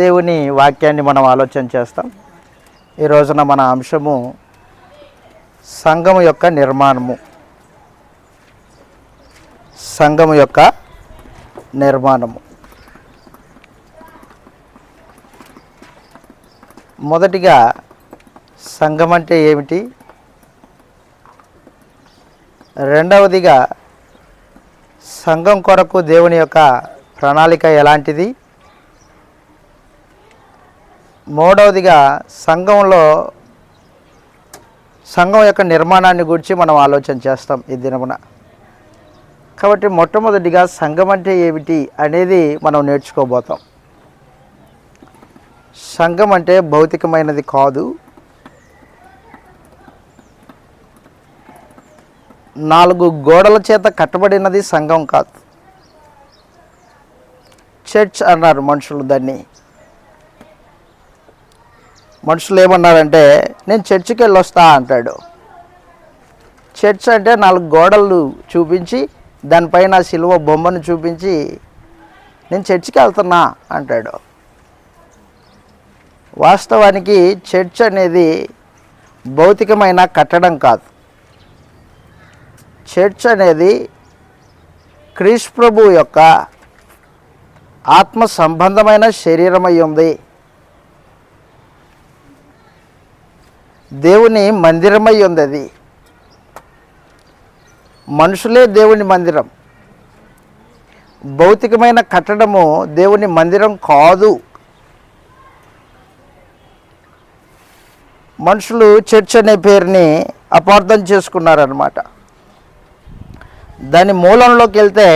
దేవుని వాక్యాన్ని మనం ఆలోచన చేస్తాం. ఈ రోజున మన అంశము సంఘము యొక్క నిర్మాణము. సంఘము యొక్క నిర్మాణము. మొదటిగా సంఘం అంటే ఏమిటి? రెండవదిగా సంఘం కొరకు దేవుని యొక్క ప్రణాళిక ఎలాంటిది? మూడవదిగా సంఘం యొక్క నిర్మాణాన్ని గురించి మనం ఆలోచన చేస్తాం ఈ దినమున. కాబట్టి మొట్టమొదటిగా సంఘం అంటే ఏమిటి అనేది మనం నేర్చుకోబోతాం. సంఘం అంటే భౌతికమైనది కాదు, 4 గోడల చేత కట్టబడినది సంఘం కాదు. చర్చ్ అన్నారు మనుషులు. దాన్ని మనుషులు ఏమన్నారంటే, నేను చర్చికి వెళ్ళొస్తా అంటాడు. చర్చ్ అంటే 4 గోడలు చూపించి దానిపైన సిలువ బొమ్మను చూపించి నేను చర్చికి వెళ్తున్నా అంటాడు. వాస్తవానికి చర్చ్ అనేది భౌతికమైన కట్టడం కాదు. చర్చ్ అనేది క్రీస్తు ప్రభువు యొక్క ఆత్మ సంబంధమైన శరీరమై ఉంది. దేవుని మందిరమై ఉంది. అది మనుషులే దేవుని మందిరం. భౌతికమైన కట్టడము దేవుని మందిరం కాదు. మనుషులు చర్చ్ అనే పేరుని అపార్థం చేసుకున్నారన్నమాట. దాని మూలంలోకి వెళ్తే